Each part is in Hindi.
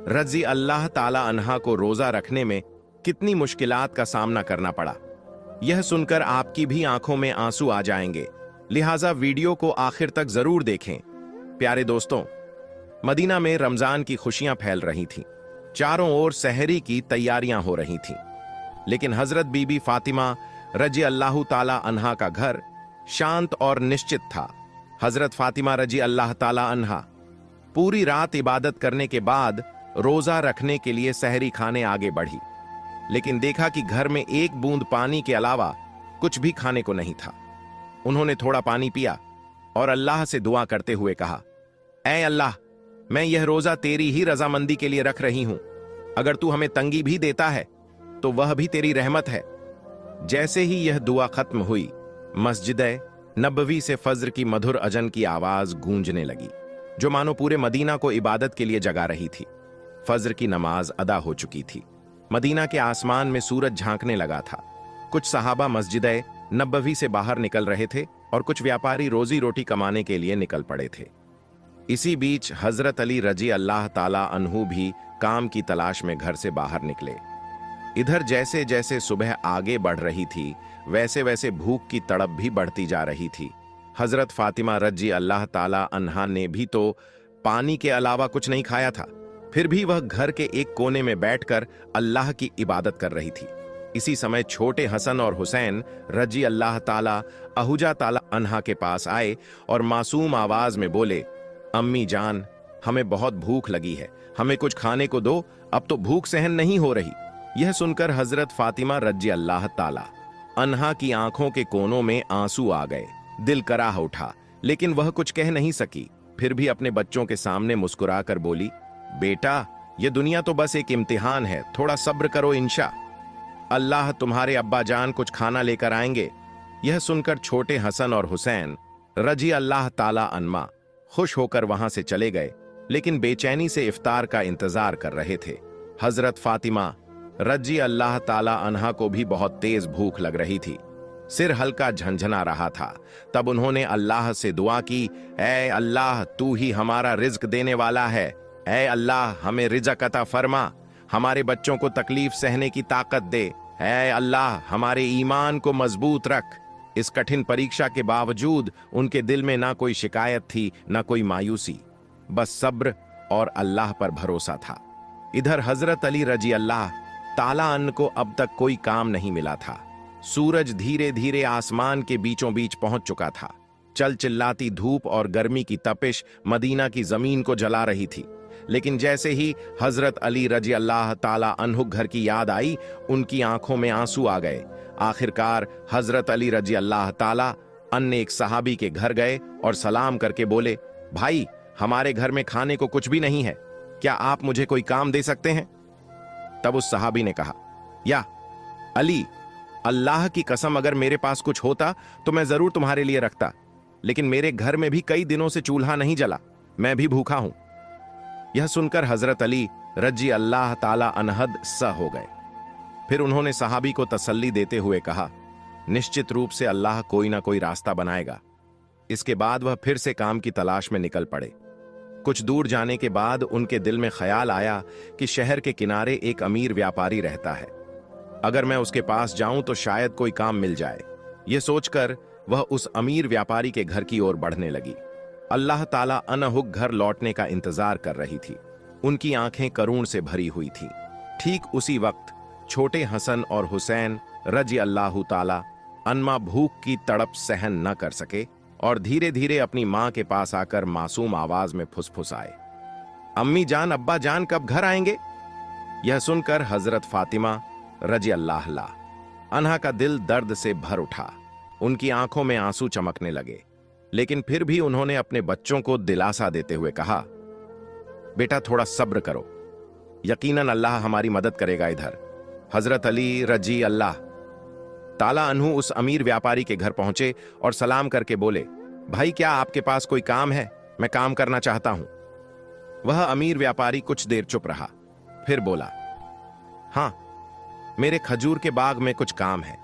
रजी अल्लाह ताला अन्हा को रोजा रखने में कितनी मुश्किलात का सामना करना पड़ा, यह सुनकर आपकी भी आंखों में आंसू आ जाएंगे। लिहाजा वीडियो को आखिर तक जरूर देखें। प्यारे दोस्तों, मदीना में रमजान की खुशियां फैल रही थीं। चारों ओर सहरी की तैयारियां हो रही थीं। लेकिन हजरत बीबी फातिमा रजी अल्लाह ताला अन्हा का घर शांत और निश्चित था। हजरत फातिमा रजी अल्लाह ताला अन्हा पूरी रात इबादत करने के बाद रोजा रखने के लिए सहरी खाने आगे बढ़ी, लेकिन देखा कि घर में एक बूंद पानी के अलावा कुछ भी खाने को नहीं था। उन्होंने थोड़ा पानी पिया और अल्लाह से दुआ करते हुए कहा, ऐ अल्लाह, मैं यह रोजा तेरी ही रजामंदी के लिए रख रही हूं। अगर तू हमें तंगी भी देता है तो वह भी तेरी रहमत है। जैसे ही यह दुआ खत्म हुई, मस्जिद नबवी से फज्र की मधुर अजन की आवाज गूंजने लगी, जो मानो पूरे मदीना को इबादत के लिए जगा रही थी। फज्र की नमाज अदा हो चुकी थी। मदीना के आसमान में सूरज झांकने लगा था। कुछ सहाबा मस्जिद नबवी से बाहर निकल रहे थे और कुछ व्यापारी रोजी रोटी कमाने के लिए निकल पड़े थे। इसी बीच हजरत अली रजी अल्लाह ताला अन्हु भी काम की तलाश में घर से बाहर निकले। इधर जैसे जैसे सुबह आगे बढ़ रही थी, वैसे वैसे भूख की तड़प भी बढ़ती जा रही थी। हजरत फातिमा रजी अल्लाह ताला अन्हा ने भी तो पानी के अलावा कुछ नहीं खाया था, फिर भी वह घर के एक कोने में बैठकर अल्लाह की इबादत कर रही थी। इसी समय छोटे हसन और हुसैन रजी अल्लाह ताला अहुजा ताला अन्हा के पास आए और मासूम आवाज में बोले, अम्मी जान, हमें बहुत भूख लगी है, हमें कुछ खाने को दो, अब तो भूख सहन नहीं हो रही। यह सुनकर हजरत फातिमा रजी अल्लाह ताला अन्हा की आंखों के कोनों में आंसू आ गए। दिल कराह उठा, लेकिन वह कुछ कह नहीं सकी। फिर भी अपने बच्चों के सामने मुस्कुराकर बोली, बेटा, यह दुनिया तो बस एक इम्तिहान है, थोड़ा सब्र करो, इंशा अल्लाह तुम्हारे अब्बा जान कुछ खाना लेकर आएंगे। यह सुनकर छोटे हसन और हुसैन रजी अल्लाह ताला अन्मा खुश होकर वहां से चले गए, लेकिन बेचैनी से इफ्तार का इंतजार कर रहे थे। हजरत फातिमा रजी अल्लाह ताला अन्हा को भी बहुत तेज भूख लग रही थी। सिर हल्का झंझना रहा था। तब उन्होंने अल्लाह से दुआ की, ऐ अल्लाह, तू ही हमारा रिज्क देने वाला है। ऐ अल्लाह, हमें रिज़्क़ अता फरमा, हमारे बच्चों को तकलीफ सहने की ताकत दे। ऐ अल्लाह, हमारे ईमान को मजबूत रख। इस कठिन परीक्षा के बावजूद उनके दिल में ना कोई शिकायत थी, ना कोई मायूसी, बस सब्र और अल्लाह पर भरोसा था। इधर हजरत अली रजी अल्लाह ताला अन्ह को अब तक कोई काम नहीं मिला था। सूरज धीरे धीरे आसमान के बीचों बीच पहुंच चुका था। चल चिल्लाती धूप और गर्मी की तपिश मदीना की जमीन को जला रही थी। लेकिन जैसे ही हजरत अली रजी अल्लाह ताला अन्हु घर की याद आई, उनकी आंखों में आंसू आ गए। आखिरकार हजरत अली रजी अल्लाह ताला अन्य एक सहाबी के घर गए और सलाम करके बोले, भाई, हमारे घर में खाने को कुछ भी नहीं है, क्या आप मुझे कोई काम दे सकते हैं? तब उस सहाबी ने कहा, या अली, अल्लाह की कसम, अगर मेरे पास कुछ होता तो मैं जरूर तुम्हारे लिए रखता, लेकिन मेरे घर में भी कई दिनों से चूल्हा नहीं जला, मैं भी भूखा हूं। यह सुनकर हजरत अली रजी अल्लाह ताला अनहद स हो गए। फिर उन्होंने सहाबी को तसल्ली देते हुए कहा, निश्चित रूप से अल्लाह कोई ना कोई रास्ता बनाएगा। इसके बाद वह फिर से काम की तलाश में निकल पड़े। कुछ दूर जाने के बाद उनके दिल में ख्याल आया कि शहर के किनारे एक अमीर व्यापारी रहता है, अगर मैं उसके पास जाऊं तो शायद कोई काम मिल जाए। यह सोचकर वह उस अमीर व्यापारी के घर की ओर बढ़ने लगी। अल्लाह ताला अनहुक घर लौटने का इंतजार कर रही थी। उनकी आंखें करुण से भरी हुई थीं। ठीक उसी वक्त छोटे हसन और हुसैन रजी अल्लाह ताला अन्मा भूख की तड़प सहन न कर सके और धीरे धीरे अपनी मां के पास आकर मासूम आवाज में फुसफुसाए, अम्मी जान, अब्बा जान कब घर आएंगे? यह सुनकर हजरत फातिमा रजी अल्लाह अन्हा का दिल दर्द से भर उठा। उनकी आंखों में आंसू चमकने लगे, लेकिन फिर भी उन्होंने अपने बच्चों को दिलासा देते हुए कहा, बेटा, थोड़ा सब्र करो, यकीनन अल्लाह हमारी मदद करेगा। इधर हजरत अली रजी अल्लाह ताला अन्हु उस अमीर व्यापारी के घर पहुंचे और सलाम करके बोले, भाई, क्या आपके पास कोई काम है? मैं काम करना चाहता हूं। वह अमीर व्यापारी कुछ देर चुप रहा, फिर बोला, हां, मेरे खजूर के बाग में कुछ काम है,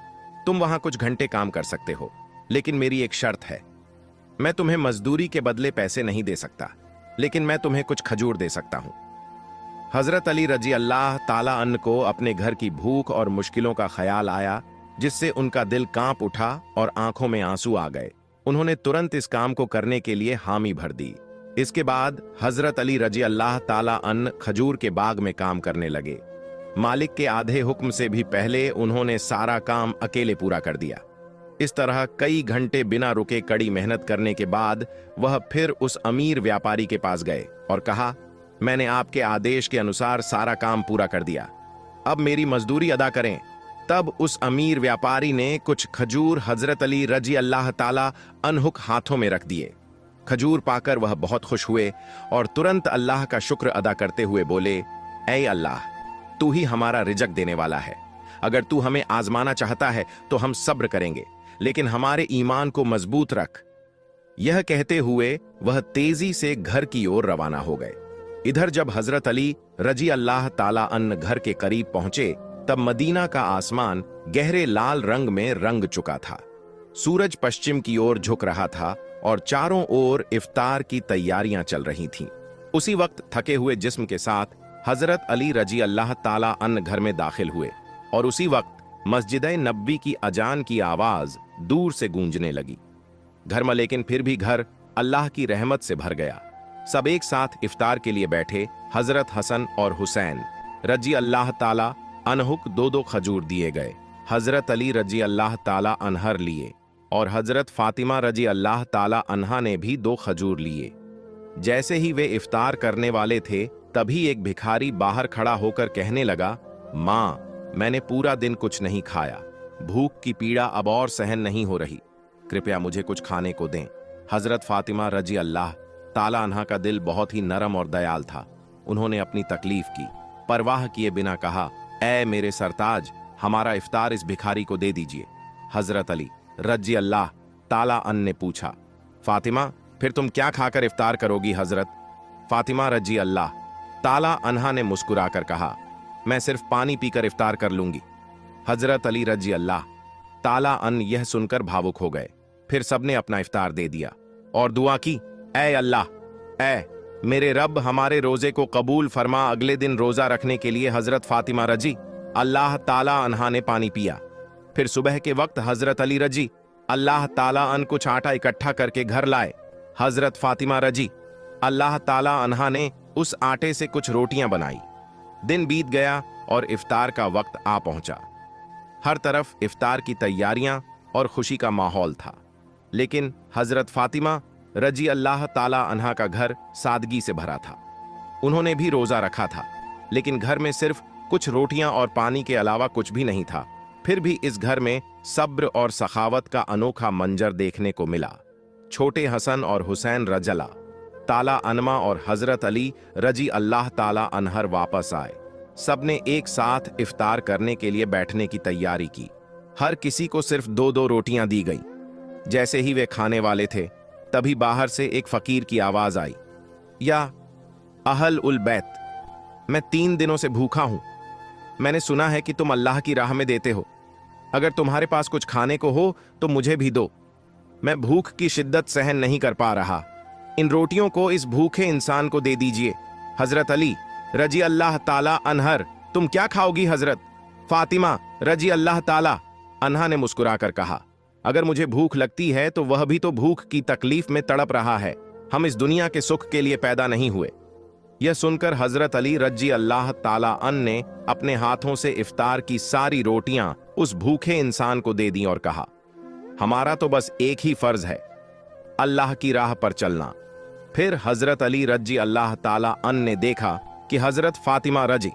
तुम वहां कुछ घंटे काम कर सकते हो, लेकिन मेरी एक शर्त है। मैं तुम्हें मजदूरी के बदले पैसे नहीं दे सकता, लेकिन मैं तुम्हें कुछ खजूर दे सकता हूं। हजरत अली रजी अल्लाह ताला अन्ह को अपने घर की भूख और मुश्किलों का ख्याल आया, जिससे उनका दिल कांप उठा और आंखों में आंसू आ गए। उन्होंने तुरंत इस काम को करने के लिए हामी भर दी। इसके बाद हजरत अली रजी अल्लाह ताला अन्ह खजूर के बाग में काम करने लगे। मालिक के आधे हुक्म से भी पहले उन्होंने सारा काम अकेले पूरा कर दिया। इस तरह कई घंटे बिना रुके कड़ी मेहनत करने के बाद वह फिर उस अमीर व्यापारी के पास गए और कहा, मैंने आपके आदेश के अनुसार सारा काम पूरा कर दिया, अब मेरी मजदूरी अदा करें। तब उस अमीर व्यापारी ने कुछ खजूर हजरत अली रजी अल्लाह ताला अन्हु हाथों में रख दिए। खजूर पाकर वह बहुत खुश हुए और तुरंत अल्लाह का शुक्र अदा करते हुए बोले, ऐ अल्लाह, तू ही हमारा रिजक देने वाला है। अगर तू हमें आजमाना चाहता है तो हम सब्र करेंगे, लेकिन हमारे ईमान को मजबूत रख। यह कहते हुए वह तेजी से घर की ओर रवाना हो गए। इधर जब हजरत अली रजी अल्लाह ताला अन्ह घर के करीब पहुंचे, तब मदीना का आसमान गहरे लाल रंग में रंग चुका था। सूरज पश्चिम की ओर झुक रहा था और चारों ओर इफ्तार की तैयारियां चल रही थीं। उसी वक्त थके हुए जिस्म के साथ हजरत अली रजी अल्लाह ताला अन्ह घर में दाखिल हुए और उसी वक्त मस्जिद नबी की अजान की आवाज दूर से गूंजने लगी। घर में लेकिन फिर भी घर अल्लाह की रहमत से भर गया। सब एक साथ इफ्तार के लिए बैठे। हजरत हसन और हुसैन रजी अल्लाह ताला अन्हुक दो दो खजूर दिए गए। हजरत अली रजी अल्लाह ताला अनहर लिए और हजरत फातिमा रजी अल्लाह ताला अन्हा ने भी 2 खजूर लिए। जैसे ही वे इफ्तार करने वाले थे, तभी एक भिखारी बाहर खड़ा होकर कहने लगा, माँ, मैंने पूरा दिन कुछ नहीं खाया, भूख की पीड़ा अब और सहन नहीं हो रही, कृपया मुझे कुछ खाने को दें। हजरत फातिमा रजी अल्लाह ताला अन्हा का दिल बहुत ही नरम और दयाल था। उन्होंने अपनी तकलीफ की परवाह किए बिना कहा, ऐ मेरे सरताज, हमारा इफ्तार इस भिखारी को दे दीजिए। हजरत अली रजी अल्लाह ताला अन्ह ने पूछा, फातिमा, फिर तुम क्या खाकर इफ्तार करोगी? हजरत फातिमा रजी अल्लाह ताला अन्हा ने मुस्कुराकर कहा, मैं सिर्फ पानी पीकर इफ्तार कर लूंगी। हजरत अली रजी अल्लाह ताला अन्ह यह सुनकर भावुक हो गए। फिर सबने अपना इफ्तार दे दिया और दुआ की, ऐ अल्लाह, ऐ मेरे रब, हमारे रोजे को कबूल फरमा। अगले दिन रोजा रखने के लिए हजरत फातिमा रजी अल्लाह ताला अन्हा ने पानी पिया। फिर सुबह के वक्त हजरत अली रजी अल्लाह ताला अन्ह कुछ आटा इकट्ठा करके घर लाए। हजरत फातिमा रजी अल्लाह ताला अन्हा ने उस आटे से कुछ रोटियां बनाई। दिन बीत गया और इफ्तार का वक्त आ पहुंचा। हर तरफ इफ्तार की तैयारियां और खुशी का माहौल था, लेकिन हजरत फातिमा रजी अल्लाह ताला अन्हा का घर सादगी से भरा था। उन्होंने भी रोजा रखा था, लेकिन घर में सिर्फ कुछ रोटियां और पानी के अलावा कुछ भी नहीं था। फिर भी इस घर में सब्र और सखावत का अनोखा मंजर देखने को मिला। छोटे हसन और हुसैन रजला ताला अनमा और हजरत अली रजी अल्लाह ताला अनहर वापस आए। सबने एक साथ इफ्तार करने के लिए बैठने की तैयारी की। हर किसी को सिर्फ 2-2 रोटियां दी गई। जैसे ही वे खाने वाले थे, तभी बाहर से एक फकीर की आवाज आई, या अहल उल बैत, मैं 3 दिनों से भूखा हूं। मैंने सुना है कि तुम अल्लाह की राह में देते हो। अगर तुम्हारे पास कुछ खाने को हो तो मुझे भी दो। मैं भूख की शिद्दत सहन नहीं कर पा रहा। इन रोटियों को इस भूखे इंसान को दे दीजिए। हजरत अली रजी अल्लाह ताला अनहर, तुम क्या खाओगी? हजरत फातिमा रजी अल्लाह ताला अन्हा ने मुस्कुराकर कहा, अगर मुझे भूख लगती है तो वह भी तो भूख की तकलीफ में तड़प रहा है। हम इस दुनिया के सुख के लिए पैदा नहीं हुए। यह सुनकर हजरत अली रजी अल्लाह ताला अन्ह ने अपने हाथों से इफ्तार की सारी रोटियां उस भूखे इंसान को दे दी और कहा, हमारा तो बस एक ही फर्ज है, अल्लाह की राह पर चलना। फिर हजरत अली रजी अल्लाह ताला अन्ह ने देखा कि हजरत फातिमा रजी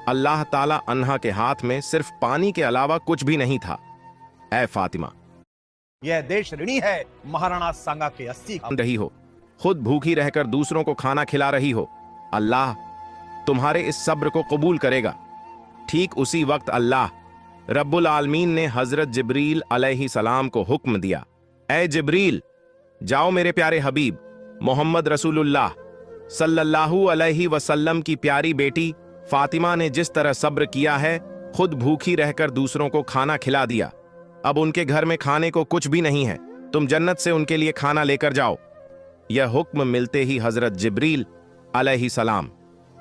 अल्लाह ताला अन्हा के हाथ में सिर्फ पानी के अलावा कुछ भी नहीं था। ऐ फातिमा, यह देश ऋणी है महाराणा सांगा के 80 रही हो, खुद भूखी रहकर दूसरों को खाना खिला रही हो। अल्लाह तुम्हारे इस सब्र को कबूल करेगा। ठीक उसी वक्त अल्लाह रब्बुल आलमीन ने हजरत जिब्रील अलैहि सलाम को हुक्म दिया, ऐ जिब्रील, जाओ मेरे प्यारे हबीब मोहम्मद रसूलुल्लाह सल्लल्लाहु अलैहि वसल्लम की प्यारी बेटी फातिमा ने जिस तरह सब्र किया है, खुद भूखी रहकर दूसरों को खाना खिला दिया। अब उनके घर में खाने को कुछ भी नहीं है, तुम जन्नत से उनके लिए खाना लेकर जाओ। यह हुक्म मिलते ही हजरत जिब्रील अलैहि सलाम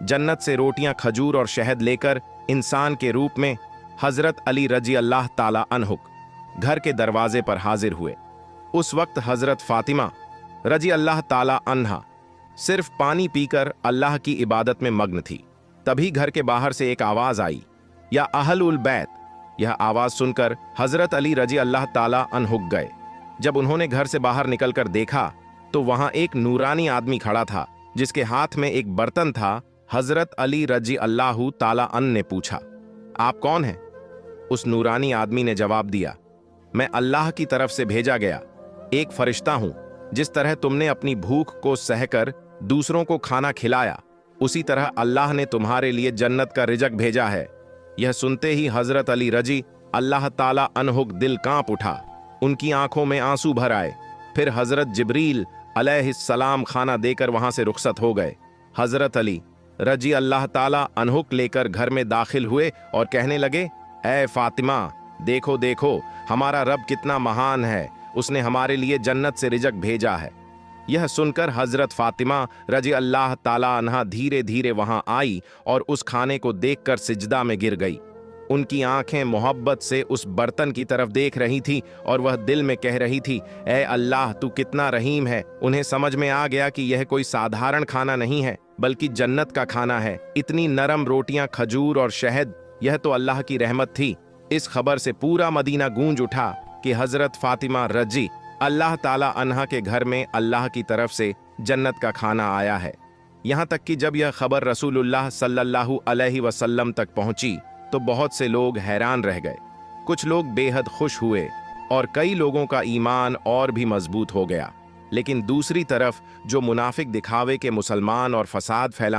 जन्नत से रोटियां, खजूर और शहद लेकर इंसान के रूप में हजरत अली रजी अल्लाह ताला अन्हुक घर के दरवाजे पर हाजिर हुए। उस वक्त हजरत फातिमा रजी अल्लाह ताला अन्हा सिर्फ पानी पीकर अल्लाह की इबादत में मग्न थी। तभी घर के बाहर से एक आवाज आई, या अहलुल बैत। यह आवाज सुनकर हजरत अली रजी अल्लाह ताला अन्हुक गए। जब उन्होंने घर से बाहर निकलकर देखा तो वहां एक नूरानी आदमी खड़ा था जिसके हाथ में एक बर्तन था। हजरत अली रजी अल्लाह ताला अन ने पूछा, आप कौन हैं? उस नूरानी आदमी ने जवाब दिया, मैं अल्लाह की तरफ से भेजा गया एक फरिश्ता हूं। जिस तरह तुमने अपनी भूख को सहकर दूसरों को खाना खिलाया, उसी तरह अल्लाह ने तुम्हारे लिए जन्नत का रिजक भेजा है। यह सुनते ही हजरत अली रजी अल्लाह ताला अन्हुक दिल कांप उठा। उनकी आंखों में आंसू भर आए। फिर हजरत जिब्रील अलैहिस्सलाम खाना देकर वहां से रुखसत हो गए। हजरत अली रजी अल्लाह ताला अन्हुक लेकर घर में दाखिल हुए और कहने लगे, ऐ फातिमा, देखो देखो हमारा रब कितना महान है, उसने हमारे लिए जन्नत से रिजक भेजा है। यह सुनकर हजरत फातिमा रजी अल्लाह ताला अन्हा धीरे धीरे वहां आई और उस खाने को देखकर सिजदा में गिर गई। उनकी आंखें मोहब्बत से उस बर्तन की तरफ देख रही थी और वह दिल में कह रही थी, ऐ अल्लाह तू कितना रहीम है। उन्हें समझ में आ गया कि यह कोई साधारण खाना नहीं है बल्कि जन्नत का खाना है। इतनी नरम रोटियां, खजूर और शहद, यह तो अल्लाह की रहमत थी। इस खबर से पूरा मदीना गूंज उठा कि हजरत फातिमा रजी अल्लाह ताला अन्हा के घर में अल्लाह की तरफ से जन्नत का खाना आया है। यहाँ तक कि जब यह खबर रसूलुल्लाह सल्लल्लाहु अलैहि वसल्लम तक पहुंची तो बहुत से लोग हैरान रह गए। कुछ लोग बेहद खुश हुए और कई लोगों का ईमान और भी मजबूत हो गया। लेकिन दूसरी तरफ जो मुनाफिक दिखावे के मुसलमान और फसाद फैलाने